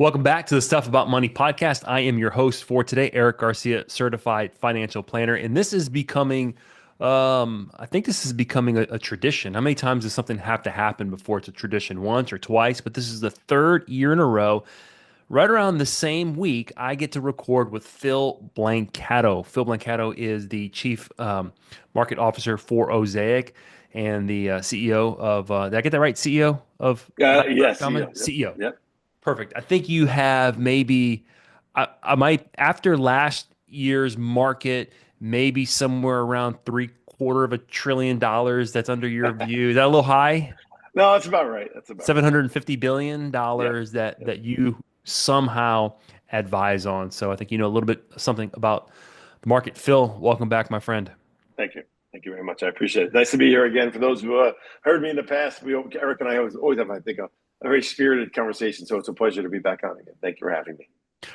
Welcome back to the Stuff About Money podcast. I am your host for today, Erik Garcia, certified financial planner. And this is becoming, I think this is becoming a tradition. How many times does something have to happen before it's a tradition? Once or twice, but this is the third year in a row. Right around the same week, I get to record with Phil Blancato. Phil Blancato is the chief market officer for Osaic and the CEO of, did I get that right? CEO of Ladenburg Yes, Common? CEO. Yep. CEO. Yep. Perfect. I think you have maybe, I might, after last year's market, maybe somewhere around $750 billion that's under your view. Is that a little high? No, that's about right. That's about right. $750 billion Yep. Yep. that you somehow advise on. So I think you know a little bit something about the market. Phil, welcome back, my friend. Thank you. Thank you very much. I appreciate it. Nice to be here again. For those who heard me in the past, Eric and I always have, I think, a very spirited conversation. So it's a pleasure to be back on again. Thank you for having me.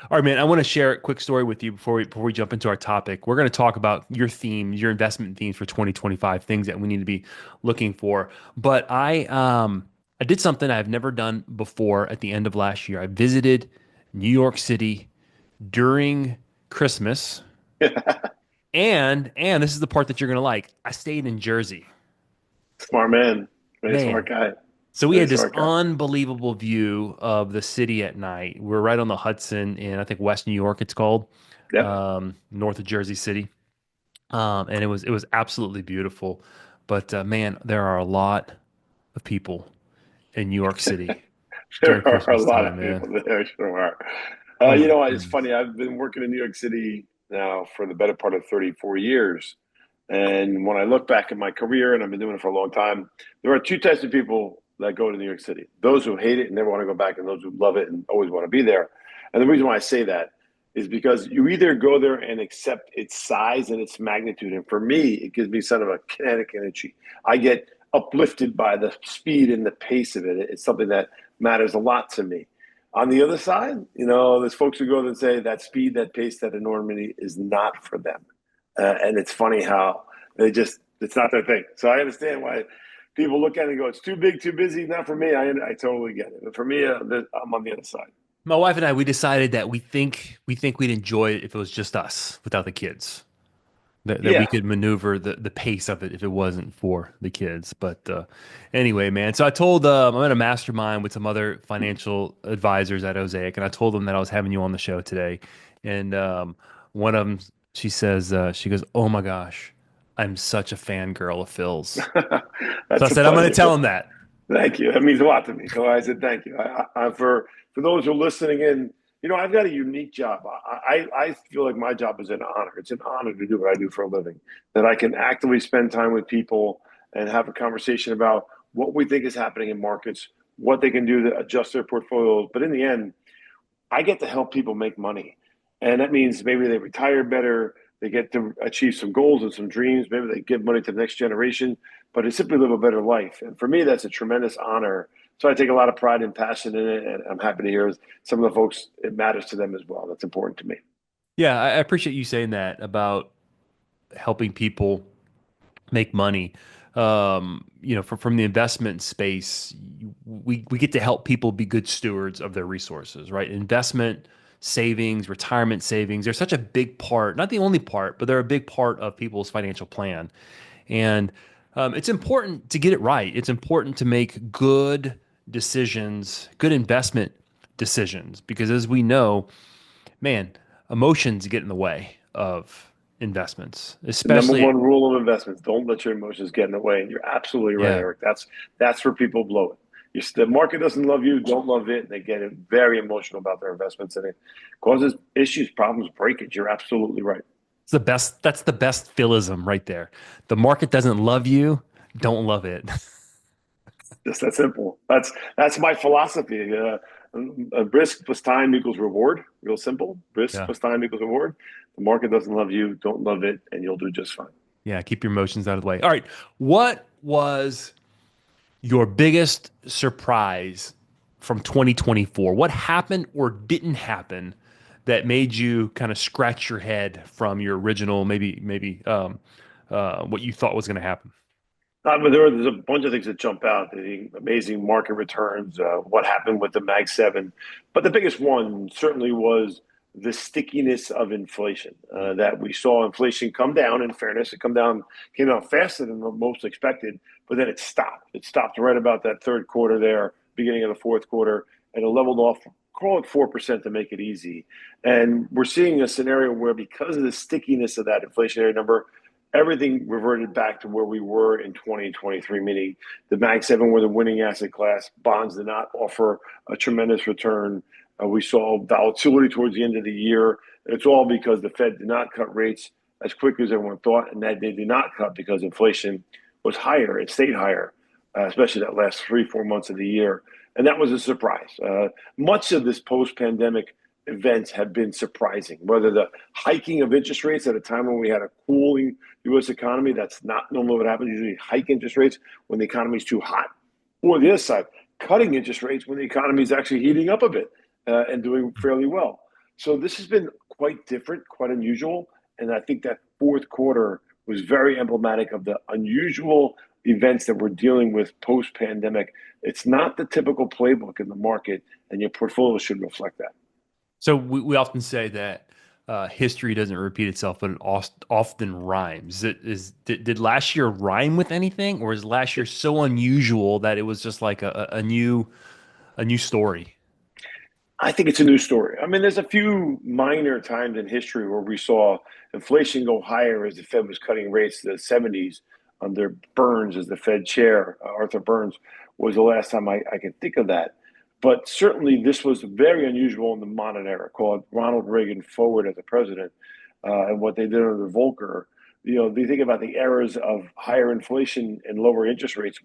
All right, man. I want to share a quick story with you before we jump into our topic. We're going to talk about your themes, your investment themes for 2025, things that we need to be looking for. But I did something I've never done before at the end of last year. I visited New York City during Christmas, and this is the part that you're going to like. I stayed in Jersey. Smart man. Very smart Man, guy. so we Very had this smart guy. unbelievable view of the city at night. We're right on the Hudson in I think West New York, it's called, Yep. north of Jersey City, and it was absolutely beautiful. But man, there are a lot of people in New York City during There are a Christmas lot time, of man. people there. Sure are. Oh my It's goodness. funny. I've been working in New York City now for the better part of 34 years. And when I look back at my career, and I've been doing it for a long time, there are two types of people that go to New York City: those who hate it and never want to go back, and those who love it and always want to be there. And the reason why I say that is because you either go there and accept its size and its magnitude. And for me, it gives me sort of a kinetic energy. I get uplifted by the speed and the pace of it. It's something that matters a lot to me. On the other side, there's folks who go there and say that speed, that pace, that enormity is not for them. And it's funny how it's not their thing. So I understand why people look at it and go, it's too big, too busy. Not for me. I totally get it. But for me, I'm on the other side. My wife and I, we decided that we think we'd enjoy it if it was just us without the kids. That we Yeah. could maneuver the pace of it if it wasn't for the kids. But anyway, man. So I told I'm at a mastermind with some other financial advisors at Osaic, and I told them that I was having you on the show today. And one of them, she says, she goes, "Oh my gosh, I'm such a fangirl of Phil's." So I That's a said, "I'm going to pleasure. tell him that." Thank you. That means a lot to me. So I said thank you. For those who are listening in, I've got a unique job. I feel like my job is an honor. It's an honor to do what I do for a living. That I can actively spend time with people and have a conversation about what we think is happening in markets, what they can do to adjust their portfolios. But in the end, I get to help people make money. And that means maybe they retire better, they get to achieve some goals and some dreams, maybe they give money to the next generation, but they simply live a better life. And for me, that's a tremendous honor. So I take a lot of pride and passion in it. And I'm happy to hear some of the folks, it matters to them as well. That's important to me. Yeah, I appreciate you saying that about helping people make money. From the investment space, we get to help people be good stewards of their resources, right? Investment savings, retirement savings, they're such a big part, not the only part, but they're a big part of people's financial plan. And it's important to get it right. It's important to make good decisions, good investment decisions, because as we know, man, emotions get in the way of investments, The number especially, one rule of investments: don't let your emotions get in the way. And you're absolutely right, yeah. Eric. That's where people blow it. The market doesn't love you, don't love it. And they get very emotional about their investments, and it causes issues, problems, breakage. You're absolutely right. It's the best. That's the best philism right there. The market doesn't love you. Don't love it. Just that simple. That's my philosophy. Risk plus time equals reward. Real simple. Risk Yeah. plus time equals reward. The market doesn't love you, don't love it, and you'll do just fine. Yeah. Keep your emotions out of the way. All right. What was your biggest surprise from 2024? What happened or didn't happen that made you kind of scratch your head from your original, maybe what you thought was going to happen? But there's a bunch of things that jump out. The amazing market returns, what happened with the Mag 7. But the biggest one certainly was the stickiness of inflation, that we saw inflation come down. In fairness, came down faster than most expected, but then it stopped. It stopped right about that third quarter there, beginning of the fourth quarter, and it leveled off, call it 4% to make it easy. And we're seeing a scenario where, because of the stickiness of that inflationary number, everything reverted back to where we were in 2023, meaning the Mag 7 were the winning asset class. Bonds did not offer a tremendous return. We saw volatility towards the end of the year. It's all because the Fed did not cut rates as quick as everyone thought, and that they did not cut because inflation was higher. It stayed higher, especially that last 3-4 months of the year. And that was a surprise. Much of this post-pandemic events have been surprising, whether the hiking of interest rates at a time when we had a cooling U.S. economy. That's not normally what happens. Usually hike interest rates when the economy is too hot, or the other side, cutting interest rates when the economy is actually heating up a bit and doing fairly well. So this has been quite different, quite unusual. And I think that fourth quarter was very emblematic of the unusual events that we're dealing with post-pandemic. It's not the typical playbook in the market, and your portfolio should reflect that. So we often say that history doesn't repeat itself, but it often rhymes. Did last year rhyme with anything, or is last year so unusual that it was just like a new story? I think it's a new story. I mean, there's a few minor times in history where we saw inflation go higher as the Fed was cutting rates to the 70s under Burns as the Fed chair. Arthur Burns was the last time I can think of that. But certainly, this was very unusual in the modern era, called Ronald Reagan forward as a president, and what they did under Volcker. You think about the eras of higher inflation and lower interest rates.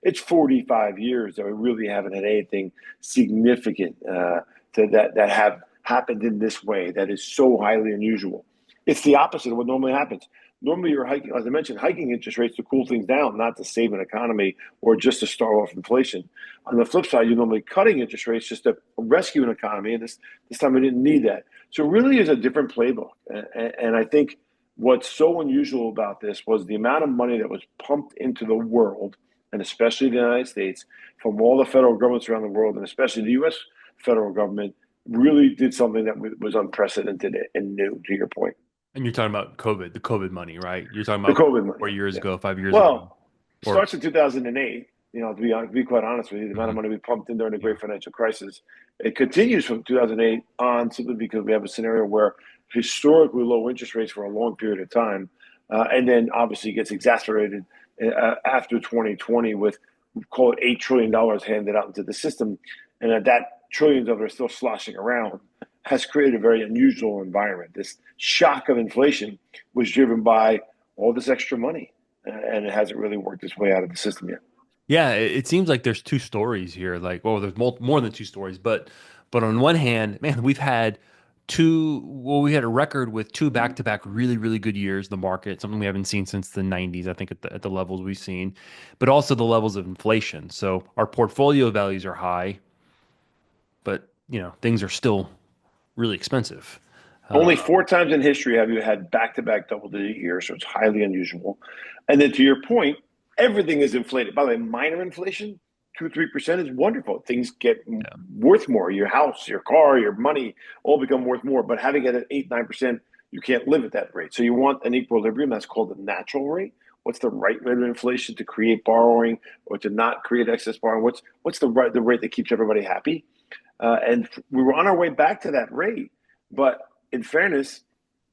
It's 45 years that we really haven't had anything significant that have happened in this way that is so highly unusual. It's the opposite of what normally happens. Normally, you're hiking, as I mentioned, hiking interest rates to cool things down, not to save an economy or just to start off inflation. On the flip side, you're normally cutting interest rates just to rescue an economy, and this time we didn't need that. So it really is a different playbook. And I think what's so unusual about this was the amount of money that was pumped into the world, and especially the United States, from all the federal governments around the world, and especially the U.S. federal government, really did something that was unprecedented and new, to your point. And you're talking about COVID, the COVID money, right? You're talking The about COVID money. 4 years Yeah. ago, 5 years ago, Well, it or starts in 2008. To be quite honest with you, the amount of Mhm. money we pumped in during the Yeah. great financial crisis, it continues from 2008 on, simply because we have a scenario where historically low interest rates for a long period of time, and then obviously gets exacerbated after 2020 with, call it $8 trillion handed out into the system, and that trillions of it are still sloshing around, has created a very unusual environment. This shock of inflation was driven by all this extra money, and it hasn't really worked its way out of the system yet. Yeah, it seems like there's two stories here. Like, well, there's more than two stories, but on one hand, man, we've had two. Well, we had a record with two back-to-back really, really good years. The market, something we haven't seen since the '90s, I think, at the levels we've seen, but also the levels of inflation. So our portfolio values are high, but things are still really expensive. Only Uh, four times in history have you had back-to-back double-digit years, so it's highly unusual. And then to your point, everything is inflated. By the way, minor inflation, 2 or 3% is wonderful. Things get yeah, worth more. Your house, your car, your money all become worth more. But having it at 8, 9%, you can't live at that rate. So you want an equilibrium. That's called the natural rate. What's the right rate of inflation to create borrowing or to not create excess borrowing? What's the rate that keeps everybody happy? And we were on our way back to that rate, but in fairness,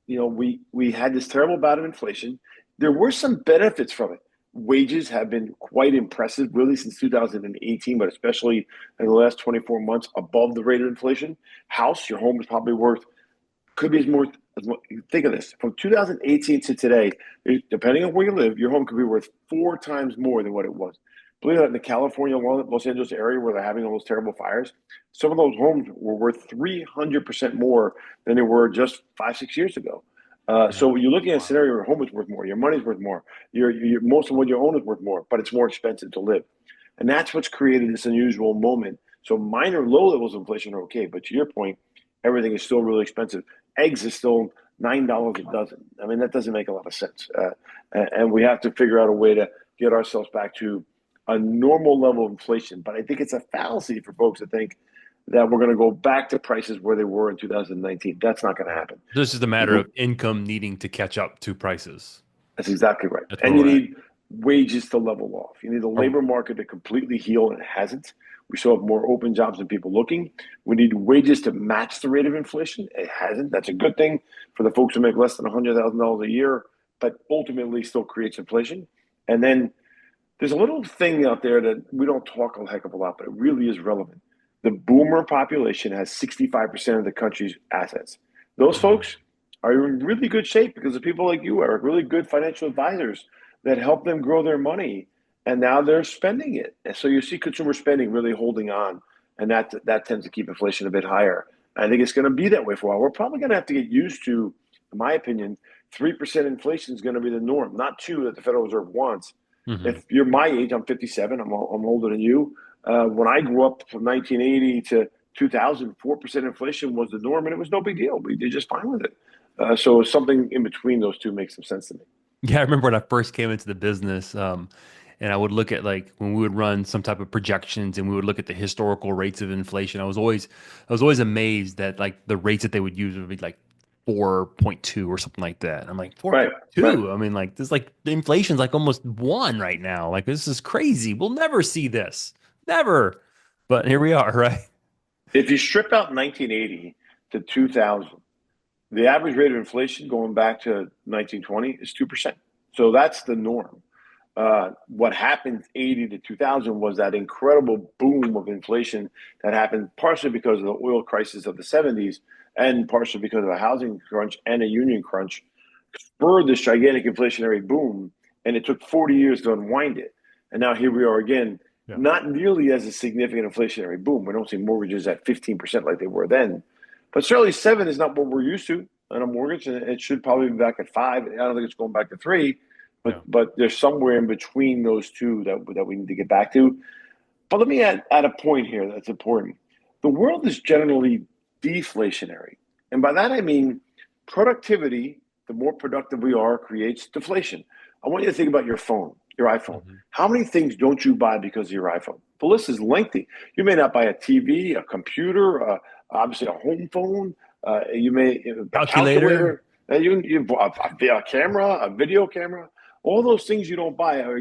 we had this terrible bout of inflation. There were some benefits from it. Wages have been quite impressive, really, since 2018, but especially in the last 24 months, above the rate of inflation. House, your home is probably worth, could be as more. Think of this: from 2018 to today, depending on where you live, your home could be worth 4 times more than what it was. Believe it or not, in the California, Los Angeles area where they're having all those terrible fires, some of those homes were worth 300% more than they were just 5, 6 years ago. yeah, So you're looking at a wow. scenario where your home is worth more, your money's worth more, most of what you own is worth more, but it's more expensive to live. And that's what's created this unusual moment. So minor low levels of inflation are okay, but to your point, everything is still really expensive. Eggs is still $9 a dozen. I mean, that doesn't make a lot of sense. And we have to figure out a way to get ourselves back to a normal level of inflation. But I think it's a fallacy for folks to think that we're going to go back to prices where they were in 2019. That's not going to happen. This is a matter of income needing to catch up to prices. That's exactly right. That's where And you we're at. need wages to level off. You need the Oh, labor market to completely heal, and it hasn't. We still have more open jobs than people looking. We need wages to match the rate of inflation. It hasn't. That's a good thing for the folks who make less than $100,000 a year, but ultimately still creates inflation. And then there's a little thing out there that we don't talk a heck of a lot, but it really is relevant. The boomer population has 65% of the country's assets. Those mhm. folks are in really good shape because of people like you, Erik, really good financial advisors that help them grow their money. And now they're spending it. And so you see consumer spending really holding on. And that tends to keep inflation a bit higher. I think it's going to be that way for a while. We're probably going to have to get used to, in my opinion, 3% inflation is going to be the norm, not 2 that the Federal Reserve wants. Mhm. If you're my age, I'm 57, I'm older than you. When I grew up from 1980 to 2000, 4% inflation was the norm, and it was no big deal. We did just fine with it. So something in between those two makes some sense to me. Yeah, I remember when I first came into the business, and I would look at like when we would run some type of projections and we would look at the historical rates of inflation. I was always amazed that like the rates that they would use would be like 4.2 or something like that. I'm like Right, right. 4.2. I mean, like this, like the inflation's like almost one right now. Like this is crazy. We'll never see this, never. But here we are, right? If you strip out 1980 to 2000, the average rate of inflation going back to 1920 is 2%. So that's the norm. What happened 80 to 2000 was that incredible boom of inflation that happened partially because of the oil crisis of the 70s and partially because of a housing crunch and a union crunch spurred this gigantic inflationary boom. And it took 40 years to unwind it. And now here we are again, Yeah. not nearly as a significant inflationary boom. We don't see mortgages at 15% like they were then. But certainly 7 is not what we're used to on a mortgage. And it should probably be back at 5. I don't think it's going back to 3. Yeah. But there's somewhere in between those two that we need to get back to. But let me add a point here that's important. The world is generally deflationary. And by that I mean productivity, the more productive we are, creates deflation. I want you to think about your phone, your iPhone. Mhm. How many things don't you buy because of your iPhone? The list is lengthy. You may not buy a TV, a computer, obviously a home phone. You may a Calculator. calculator. A camera, a video camera. All those things you don't buy are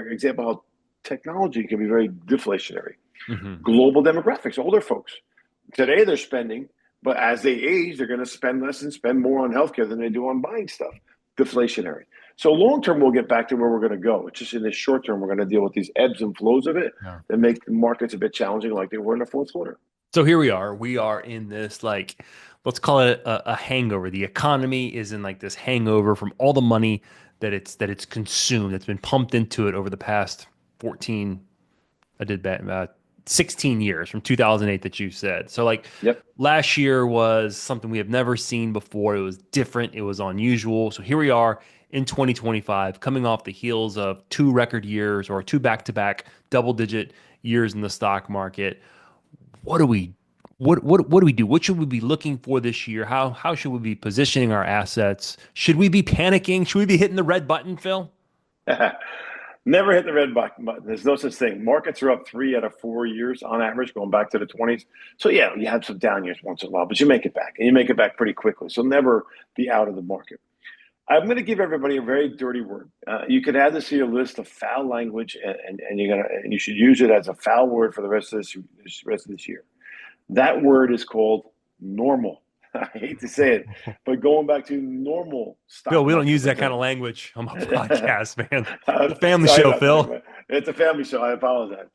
example how technology can be very deflationary. Hmm. Global demographics, older folks. Today they're spending, but as they age, they're going to spend less and spend more on healthcare than they do on buying stuff. Deflationary. So long term, we'll get back to where we're going to go. It's just in the short term, we're going to deal with these ebbs and flows of it Yeah. that make the markets a bit challenging, like they were in the fourth quarter. So here we are. We are in this like, let's call it a hangover. The economy is in like this hangover from all the money that it's consumed, that's been pumped into it over the past 14. I did that 16 years from 2008 that you said. So like Yep. last year was something we have never seen before. It was different. It was unusual. So here we are in 2025, coming off the heels of two record years or two back-to-back double-digit years in the stock market. What do we what do we do? What should we be looking for this year? How should we be positioning our assets? Should we be panicking? Should we be hitting the red button, Phil? Never hit the red button. There's no such thing. Markets are up 3 out of 4 years on average, going back to the 20s. So yeah, you have some down years once in a while, but you make it back, and you make it back pretty quickly. So never be out of the market. I'm going to give everybody a very dirty word. You can add this to your list of foul language, and you should use it as a foul word for the rest of this year. That word is called normal. I hate to say it, but going back to normal Phil, stock we don't market use that kind of returns. language on my podcast, man. It's a family Sorry show, about that, Phil. man. It's a family show. I apologize.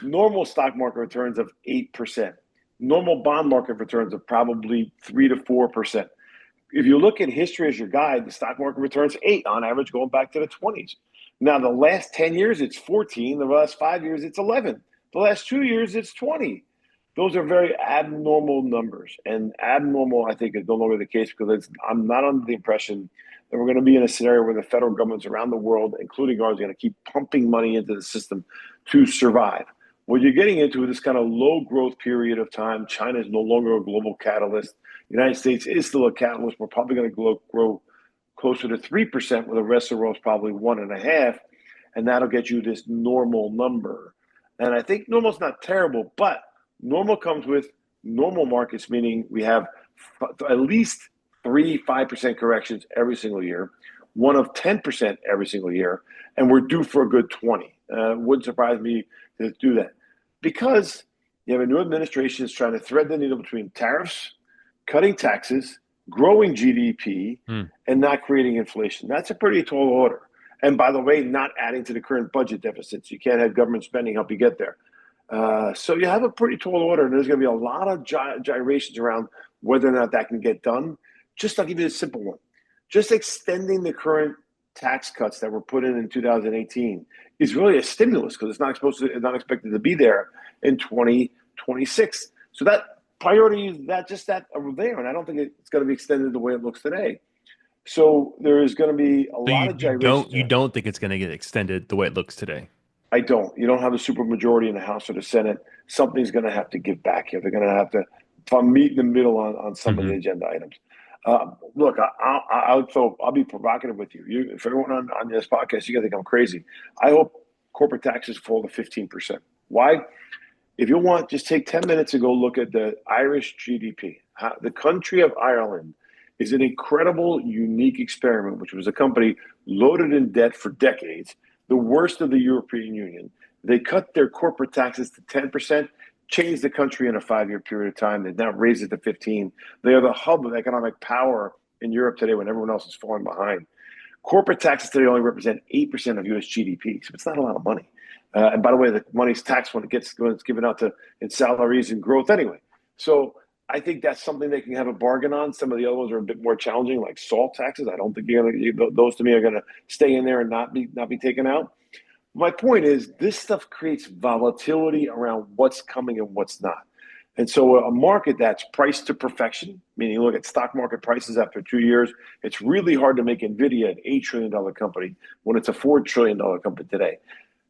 Normal stock market returns of 8%. Normal bond market returns of probably 3 to 4%. If you look at history as your guide, the stock market returns 8 on average, going back to the 20s. Now, the last 10 years, it's 14. The last 5 years, it's 11. The last 2 years, it's 20. Those are very abnormal numbers. And abnormal, I think, is no longer the case because I'm not under the impression that we're going to be in a scenario where the federal governments around the world, including ours, are going to keep pumping money into the system to survive. What you're getting into is this kind of low growth period of time. China is no longer a global catalyst. The United States is still a catalyst. We're probably going to grow closer to 3%, where the rest of the world is probably 1.5%. and that'll get you this normal number. And I think normal's not terrible, but normal comes with normal markets, meaning we have at least 5% corrections every single year, one of 10% every single year, and we're due for a good 20. Wouldn't surprise me to do that because you have a new administration that's trying to thread the needle between tariffs, cutting taxes, growing GDP, and not creating inflation. That's a pretty tall order. And by the way, not adding to the current budget deficits. You can't have government spending help you get there. So you have a pretty tall order, and there's going to be a lot of gyrations around whether or not that can get done. Just I'll give you a simple one. Just extending the current tax cuts that were put in 2018 is really a stimulus because it's not expected to be there in 2026. So that priorities that are there, and I don't think it's going to be extended the way it looks today. So there is going to be a So lot of gyrations. you don't think it's going to get extended the way it looks today? I don't. You don't have a supermajority in the House or the Senate. Something's going to have to give back here. They're going to have to meet in the middle on some of the agenda items. Look, I'll be provocative with you. If everyone on this podcast, you guys think I'm crazy. I hope corporate taxes fall to 15%. Why? If you want, just take 10 minutes to go look at the Irish GDP. The country of Ireland is an incredible, unique experiment, which was a company loaded in debt for decades, the worst of the European Union. They cut their corporate taxes to 10%, changed the country in a 5-year period of time. They've now raised it to 15. They are the hub of economic power in Europe today when everyone else is falling behind. Corporate taxes today only represent 8% of U.S. GDP, so it's not a lot of money. And by the way, the money's taxed when it's given out in salaries and growth anyway. So I think that's something they can have a bargain on. Some of the other ones are a bit more challenging, like salt taxes. I don't think those to me are going to stay in there and not be taken out. My point is, this stuff creates volatility around what's coming and what's not. And so a market that's priced to perfection, meaning look at stock market prices after 2 years, it's really hard to make NVIDIA an $8 trillion company when it's a $4 trillion company today.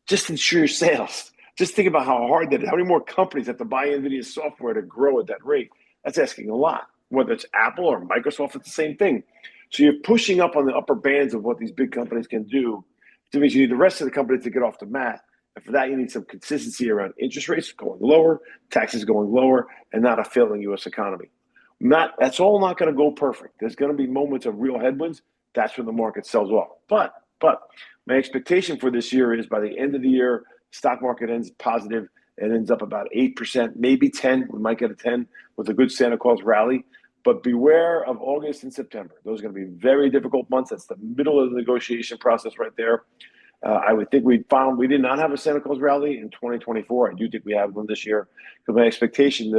Just ensure your sales. Just think about how hard that is. How many more companies have to buy NVIDIA software to grow at that rate? That's asking a lot. Whether it's Apple or Microsoft, it's the same thing. So you're pushing up on the upper bands of what these big companies can do. That means you need the rest of the companies to get off the mat. And for that, you need some consistency around interest rates going lower, taxes going lower, and not a failing U.S. economy. That's all not going to go perfect. There's going to be moments of real headwinds. That's when the market sells off. But my expectation for this year is by the end of the year, stock market ends positive. It ends up about 8%, maybe 10. We might get a 10 with a good Santa Claus rally. But beware of August and September. Those are going to be very difficult months. That's the middle of the negotiation process right there. I would think we did not have a Santa Claus rally in 2024. I do think we have one this year. Because my expectation,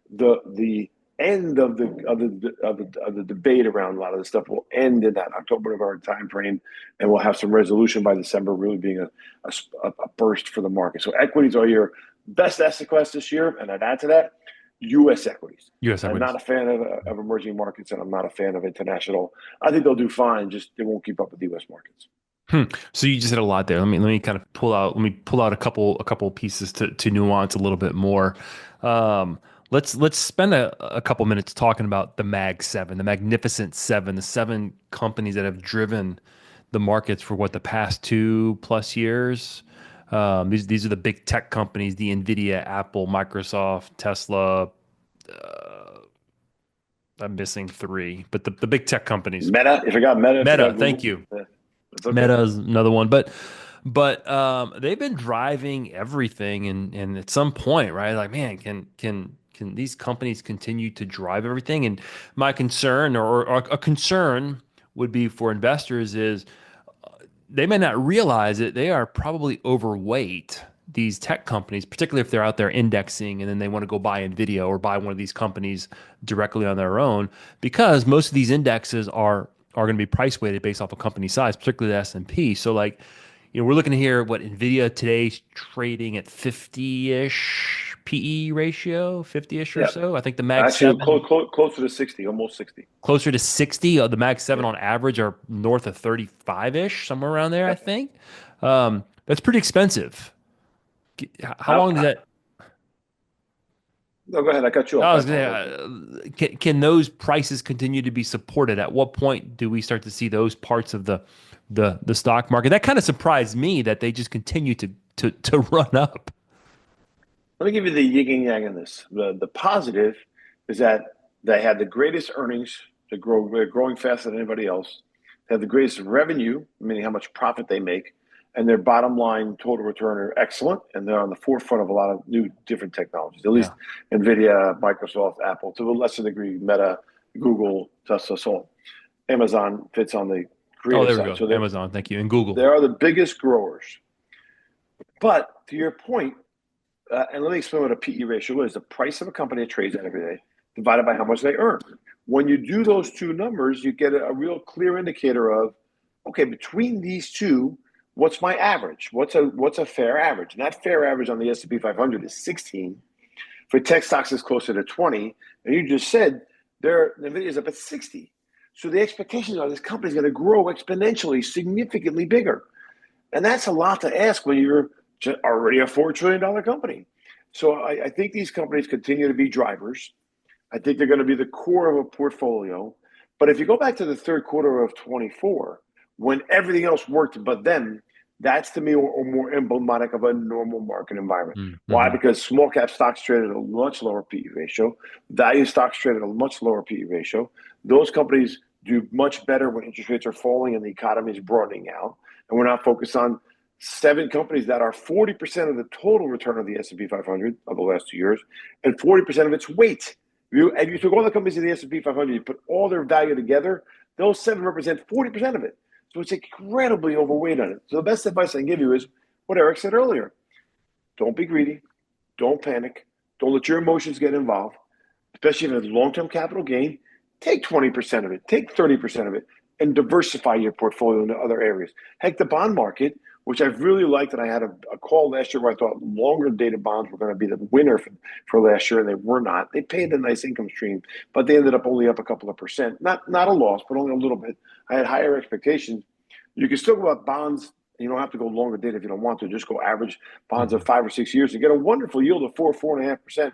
the end of the debate around a lot of this stuff will end in that October-November timeframe, and we'll have some resolution by December, really being a burst for the market. So equities are your best asset class this year, and I'd add to that U.S. equities. U.S. equities. I'm not a fan of emerging markets, and I'm not a fan of international. I think they'll do fine, just they won't keep up with the U.S. markets. So you just said a lot there. Let me kind of pull out a couple pieces to nuance a little bit more. Let's spend a couple minutes talking about the Mag 7, the Magnificent Seven, the 7 companies that have driven the markets for the past 2+ years. These are the big tech companies: the NVIDIA, Apple, Microsoft, Tesla. I'm missing 3, but the big tech companies. Meta, if I got Meta. Meta, thank you. Yeah, okay. Meta is another one, but they've been driving everything, and at some point, right? Like, man, can these companies continue to drive everything? And my concern, or a concern, would be for investors is they may not realize it. They are probably overweight these tech companies, particularly if they're out there indexing and then they want to go buy NVIDIA or buy one of these companies directly on their own, because most of these indexes are going to be price weighted based off of company size, particularly the S&P. So like, we're looking to hear what NVIDIA today's trading at 50-ish PE ratio, 50-ish or so. I think the Mag 7 closer to 60, almost 60. Closer to 60. The Mag 7 on average are north of 35-ish, somewhere around there, I think. That's pretty expensive. How long does that? No, go ahead. I cut you off. Can those prices continue to be supported? At what point do we start to see those parts of the the stock market. That kind of surprised me that they just continue to run up. Let me give you the yin and yang in this. The positive is that they had the greatest earnings. They're growing faster than anybody else. They have the greatest revenue, meaning how much profit they make, and their bottom line total return are excellent. And they're on the forefront of a lot of new different technologies. At least Yeah. Nvidia, Microsoft, Apple, to a lesser degree, Meta, Google, Tesla, so on. Amazon fits on the Oh, creative there we side. go. So Amazon, thank you, and they Google. are the biggest growers. But to your point, and let me explain what a PE ratio is. The price of a company that trades at every day divided by how much they earn. When you do those two numbers, you get a real clear indicator of, okay, between these two, what's my average? What's a fair average? And that fair average on the S&P 500 is 16. For tech stocks, it's closer to 20. And you just said NVIDIA is up at 60. So the expectations are this company is going to grow exponentially, significantly bigger. And that's a lot to ask when you're already a $4 trillion company. So I think these companies continue to be drivers. I think they're going to be the core of a portfolio. But if you go back to the third quarter of 24, when everything else worked but them, that's to me more emblematic of a normal market environment. Why? Mm-hmm. Because small cap stocks trade at a much lower PE ratio, value stocks trade at a much lower PE ratio. Those companies do much better when interest rates are falling and the economy is broadening out. And we're not focused on seven companies that are 40% of the total return of the S&P 500 of the last 2 years and 40% of its weight. If you took all the companies in the S&P 500, you put all their value together, those seven represent 40% of it. So it's incredibly overweight on it. So the best advice I can give you is what Erik said earlier. Don't be greedy. Don't panic. Don't let your emotions get involved, especially if it's long-term capital gain. Take 20% of it, take 30% of it, and diversify your portfolio into other areas. Heck, the bond market, which I really liked, and I had a call last year where I thought longer dated bonds were going to be the winner for last year, and they were not. They paid a nice income stream, but they ended up only up a couple of percent. Not a loss, but only a little bit. I had higher expectations. You can still go about bonds. You don't have to go longer dated if you don't want to. Just go average bonds of 5 or 6 years and get a wonderful yield of 4.5%.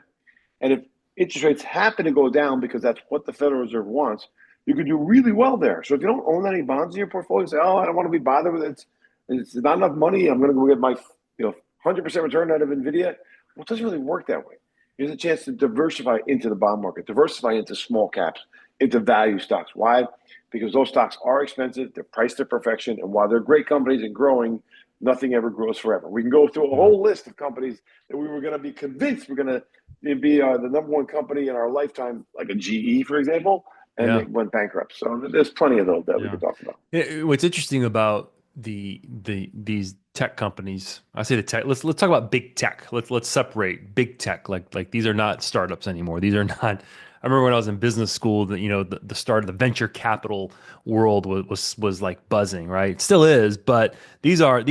And if interest rates happen to go down because that's what the Federal Reserve wants, you could do really well there. So if you don't own any bonds in your portfolio, say, "Oh, I don't want to be bothered with it. It's not enough money. I'm going to go get my 100% return out of Nvidia." Well, it doesn't really work that way. Here's a chance to diversify into the bond market, diversify into small caps, into value stocks. Why? Because those stocks are expensive. They're priced to perfection. And while they're great companies and growing, nothing ever grows forever. We can go through a whole list of companies that we were going to be convinced we're going to be the number one company in our lifetime, like a GE, for example, and Yeah. it went bankrupt. So there's plenty of those that we Yeah. could talk about. What's interesting about these tech companies, I say the tech. Let's talk about big tech. Let's separate big tech. Like these are not startups anymore. These are not. I remember when I was in business school that the start of the venture capital world was like buzzing, right? It still is, but these are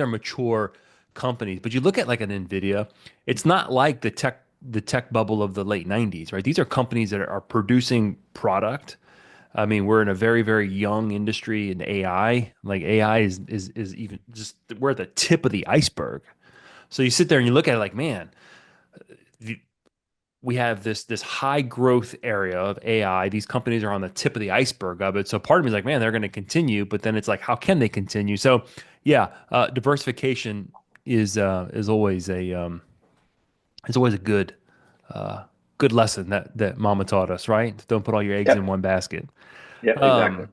mature companies. But you look at like an Nvidia, it's not like the tech bubble of the late 90s, right? These are companies that are producing product. I mean, we're in a very, very young industry in AI. Like AI is even just we're at the tip of the iceberg. So you sit there and you look at it like, man, the, we have this high growth area of AI. These companies are on the tip of the iceberg of it. So part of me is like, man, they're going to continue, but then it's like, how can they continue? So yeah, diversification is always a good lesson that Mama taught us, right? Don't put all your eggs in Yep. one basket. Yeah, exactly.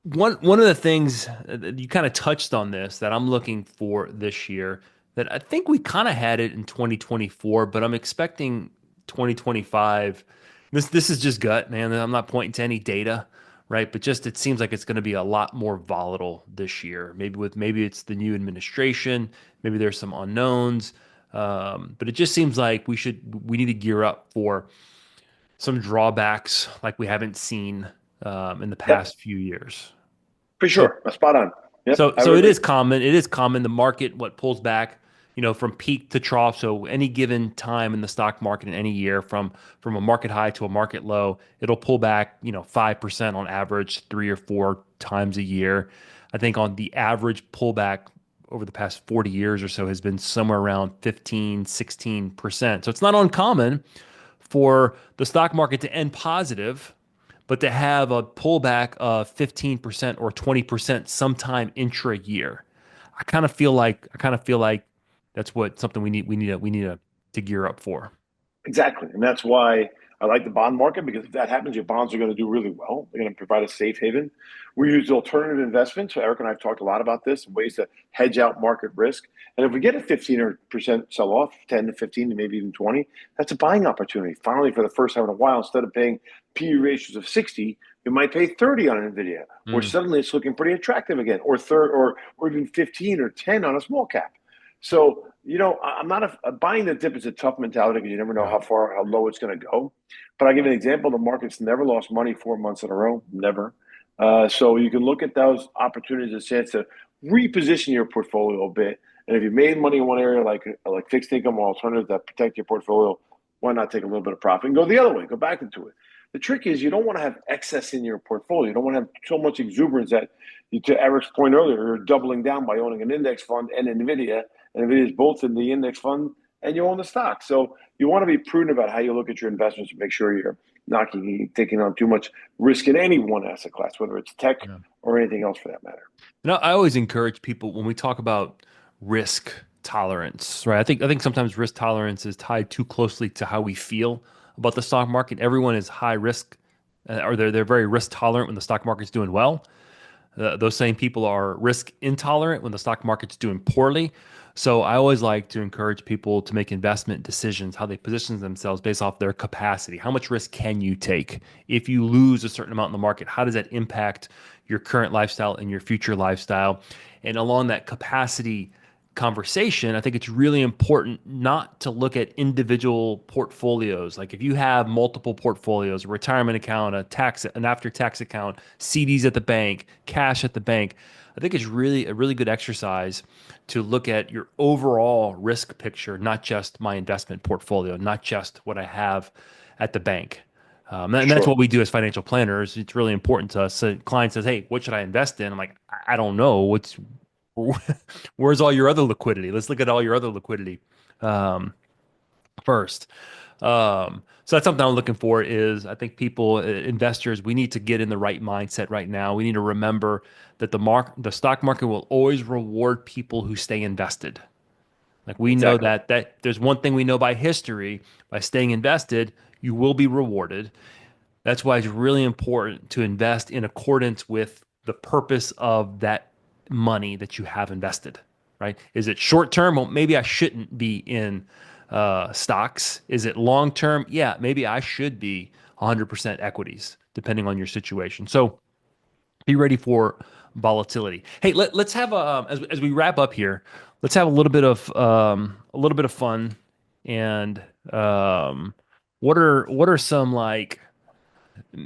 Um, one of the things that you kind of touched on this that I'm looking for this year that I think we kind of had it in 2024, but I'm expecting 2025. This is just gut, man. I'm not pointing to any data, right? But just it seems like it's going to be a lot more volatile this year. Maybe it's the new administration, maybe there's some unknowns, but it just seems like we need to gear up for some drawbacks like we haven't seen in the Yep, past few years. for So, sure. Spot on. Yep, so, I so would it agree. is common. It is common. The market what pulls back, from peak to trough. So any given time in the stock market in any year, from a market high to a market low, it'll pull back, 5% on average, 3 or 4 times a year. I think on the average pullback over the past 40 years or so has been somewhere around 15, 16%. So it's not uncommon for the stock market to end positive, but to have a pullback of 15% or 20% sometime intra year, I kind of feel like that's what something we need to gear up for. Exactly. And that's why I like the bond market, because if that happens, your bonds are going to do really well. They're going to provide a safe haven. We use alternative investments. So Erik and I have talked a lot about this, ways to hedge out market risk. And if we get a 15% sell off, 10 to 15 maybe even 20, that's a buying opportunity. Finally, for the first time in a while, instead of paying PE ratios of 60, you might pay 30 on Nvidia, or Mm, suddenly it's looking pretty attractive again, or third, or even 15 or 10 on a small cap. So, I'm not buying the dip is a tough mentality because you never know yeah. how low it's going to go. But I'll give you an example. The market's never lost money 4 months in a row, never. So you can look at those opportunities as a chance to reposition your portfolio a bit. And if you made money in one area, like fixed income or alternatives that protect your portfolio, why not take a little bit of profit and go the other way, go back into it. The trick is you don't want to have excess in your portfolio. You don't want to have so much exuberance that, to Erik's point earlier, you're doubling down by owning an index fund and Nvidia, and Nvidia is both in the index fund and you own the stock. So you want to be prudent about how you look at your investments to make sure you're not taking on too much risk in any one asset class, whether it's tech Yeah. or anything else for that matter. I always encourage people when we talk about risk tolerance, right? I think sometimes risk tolerance is tied too closely to how we feel about the stock market. Everyone is high risk, or they're very risk tolerant when the stock market's doing well. Those same people are risk intolerant when the stock market's doing poorly. So I always like to encourage people to make investment decisions, how they position themselves based off their capacity. How much risk can you take? If you lose a certain amount in the market, how does that impact your current lifestyle and your future lifestyle? And along that capacity conversation, I think it's really important not to look at individual portfolios. Like if you have multiple portfolios, a retirement account, an after-tax account, CDs at the bank, cash at the bank, I think it's really a really good exercise to look at your overall risk picture, not just my investment portfolio, not just what I have at the bank. And that's Sure. what we do as financial planners. It's really important to us. So client says, "Hey, what should I invest in?" I'm like, "I don't know. Where's all your other liquidity? Let's look at all your other liquidity um, first." So that's something I'm looking for is I think people, investors, we need to get in the right mindset right now. We need to remember that the stock market will always reward people who stay invested. Like we know Exactly. that there's one thing we know by history, by staying invested, you will be rewarded. That's why it's really important to invest in accordance with the purpose of that money that you have invested, right? Is it short term? Well, maybe I shouldn't be in stocks. Is it long term? Yeah, maybe I should be 100% equities, depending on your situation. So be ready for volatility. Hey, let's have as we wrap up here, let's have a little bit of fun and what are some like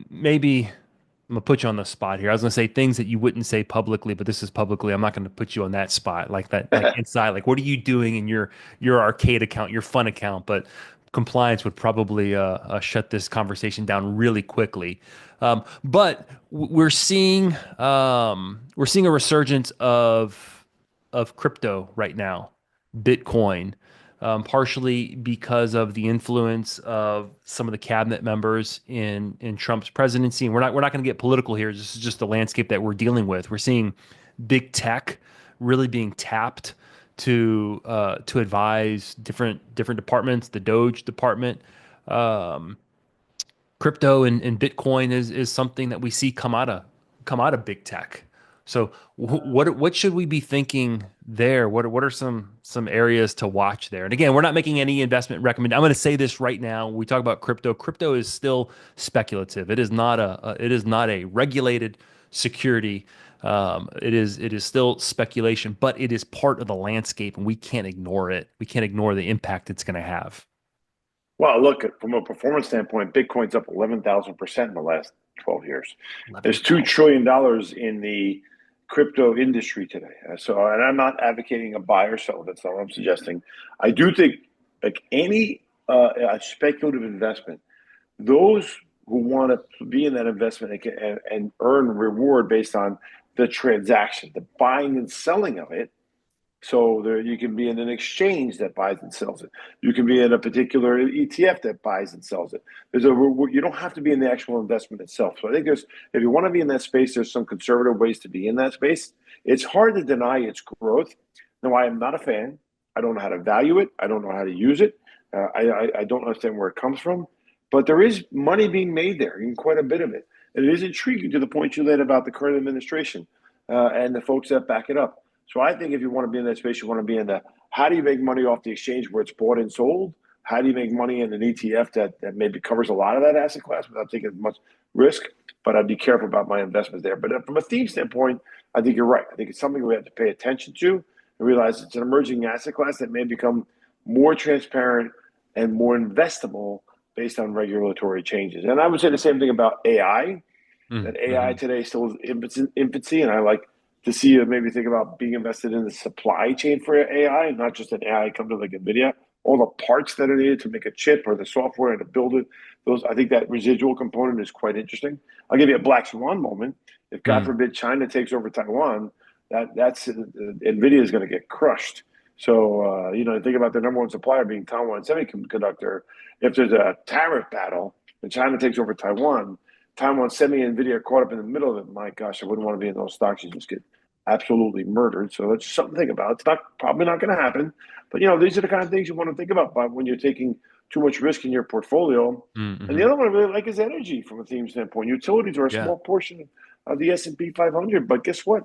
maybe I'm gonna put you on the spot here. I was gonna say things that you wouldn't say publicly, but this is publicly. I'm not gonna put you on that spot like that, like inside. Like, what are you doing in your arcade account, your fun account? But compliance would probably shut this conversation down really quickly. But we're seeing a resurgence of crypto right now, Bitcoin, partially because of the influence of some of the cabinet members in Trump's presidency. And we're not going to get political here. This is just the landscape that we're dealing with. We're seeing big tech really being tapped to advise different departments, the Doge department. Um, Crypto and Bitcoin is something that we see come out of big tech. So what should we be thinking there? What are some areas to watch there? And again, we're not making any investment recommend. I'm going to say this right now. We talk about crypto. Crypto is still speculative. It is not a regulated security. It is still speculation, but it is part of the landscape, and we can't ignore it. We can't ignore the impact it's going to have. Well, look, from a performance standpoint, Bitcoin's up 11,000% in the last 12 years. There's $2 11,000. trillion in the crypto industry today. And I'm not advocating a buy or sell. That's not what I'm suggesting. I do think, like any speculative investment, those who want to be in that investment and earn reward based on the transaction, the buying and selling of it, So there, you can be in an exchange that buys and sells it. You can be in a particular ETF that buys and sells it. You don't have to be in the actual investment itself. So I think if you want to be in that space, there's some conservative ways to be in that space. It's hard to deny its growth. No, I am not a fan. I don't know how to value it. I don't know how to use it. I don't understand where it comes from. But there is money being made there, and quite a bit of it. And it is intriguing to the point you made about the current administration and the folks that back it up. So I think if you want to be in that space, you want to be in the how do you make money off the exchange where it's bought and sold? How do you make money in an ETF that maybe covers a lot of that asset class without taking as much risk? But I'd be careful about my investments there. But from a theme standpoint, I think you're right. I think it's something we have to pay attention to and realize it's an emerging asset class that may become more transparent and more investable based on regulatory changes. And I would say the same thing about AI, that AI today still is in infancy, and I like to see you maybe think about being invested in the supply chain for AI, not just an AI company like NVIDIA, all the parts that are needed to make a chip or the software to build it. Those, I think that residual component is quite interesting. I'll give you a black swan moment. If God forbid China takes over Taiwan, that's NVIDIA is going to get crushed. So, think about the number one supplier being Taiwan Semiconductor. If there's a tariff battle and China takes over Taiwan Semi and NVIDIA are caught up in the middle of it. My gosh, I wouldn't want to be in those stocks. You just get absolutely murdered. So that's something to think about. It's probably not going to happen. But, these are the kind of things you want to think about when you're taking too much risk in your portfolio. And the other one I really like is energy from a theme standpoint. Utilities are a small portion of the S&P 500. But guess what?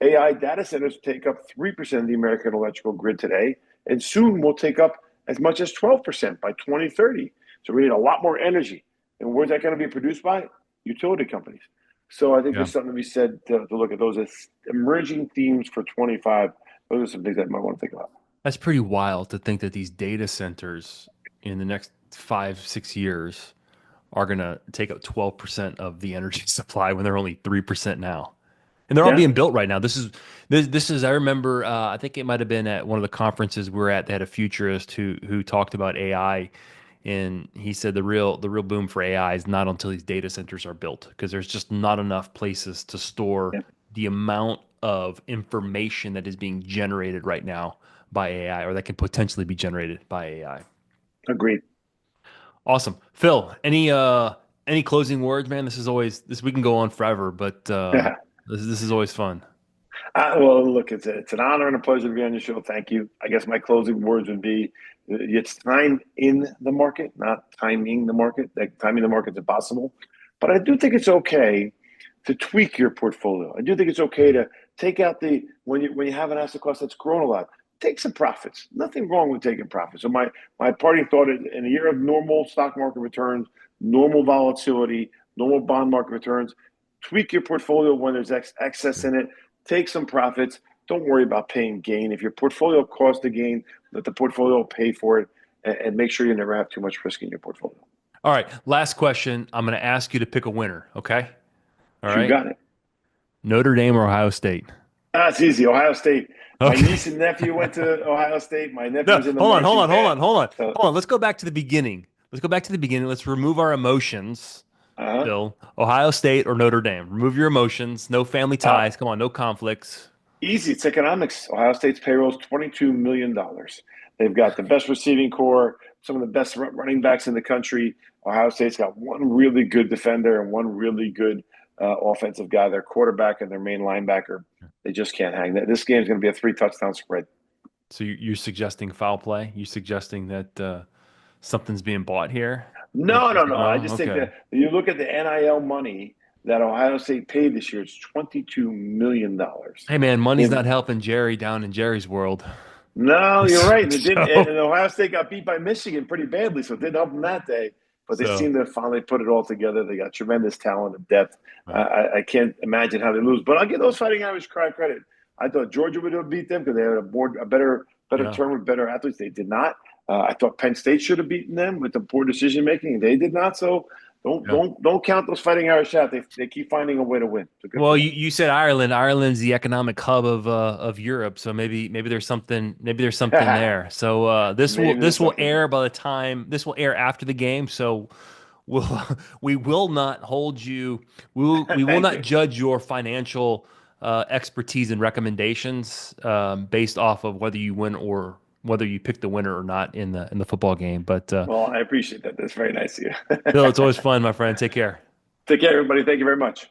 AI data centers take up 3% of the American electrical grid today, and soon will take up as much as 12% by 2030. So we need a lot more energy. And where's that going to be produced by? Utility companies. So I think there's something to be said to look at those as emerging themes for 25. Those are some things that I might want to think about. That's pretty wild to think that these data centers in the next 5, 6 years are going to take up 12% of the energy supply when they're only 3% now. And they're all Yeah. being built right now. This is I remember I think it might have been at one of the conferences we were at. They had a futurist who talked about AI, and he said the real boom for AI is not until these data centers are built, because there's just not enough places to store Yeah. the amount of information that is being generated right now by AI, or that can potentially be generated by AI. Agreed. Awesome. Phil, any closing words, man? This we can go on forever, but this is always fun. Well, look, it's an honor and a pleasure to be on your show. Thank you. I guess my closing words would be it's time in the market, not timing the market. Like, timing the market's impossible. But I do think it's okay to tweak your portfolio. I do think it's okay to take out when you have an asset class that's grown a lot, take some profits. Nothing wrong with taking profits. So my parting thought is, in a year of normal stock market returns, normal volatility, normal bond market returns, tweak your portfolio when there's excess in it. Take some profits. Don't worry about paying gain. If your portfolio costs a gain, let the portfolio pay for it, and make sure you never have too much risk in your portfolio. All right, last question. I'm going to ask you to pick a winner. Okay. All You right. got it. Notre Dame or Ohio State? That's easy. Ohio State. My Okay. niece and nephew went to Ohio State. My nephew No, was in the hold on, hold marching on, hold on, band. hold on, So, hold on. Let's go back to the beginning. Let's go back to the beginning. Let's remove our emotions. uh, Phil, Ohio State or Notre Dame? Remove your emotions. No family uh, ties. Come on, no conflicts. easy. It's economics. Ohio State's payroll is $22 million. They've got the best receiving core, some of the best running backs in the country. Ohio State's got one really good defender and one really good offensive guy. Their quarterback and their main linebacker, they just can't hang. This game's going to be a 3-touchdown spread. So you're suggesting foul play? You suggesting that something's being bought here? No, no, no. I No. just think Okay. that you look at the NIL money that Ohio State paid this year, it's $22 million. Hey man, money's If not helping Jerry down in Jerry's world. No, you're right. It didn't. So, And Ohio State got beat by Michigan pretty badly, so it didn't help them that day. But they so seem to finally put it all together. They got tremendous talent and depth. right. I can't imagine how they lose. But I'll give those Fighting Irish credit. I thought Georgia would have beat them because they had a better Yeah. term with better athletes. They did not. I thought Penn State should have beaten them with the poor decision making. They did not. So Yeah. don't count those Fighting Irish out. They keep finding a way to win. So good for Well, them. you said Ireland. Ireland's the economic hub of Europe, so maybe there's something there. So this will Maybe there's this will something air there. by the time this will air after the game. So we'll we will not hold you. We will Thank not you. judge your financial expertise and recommendations based off of whether you win or whether you pick the winner or not in the football game. But Well, I appreciate that. That's very nice of you. Bill, it's always fun, my friend. Take care. Take care, everybody. Thank you very much.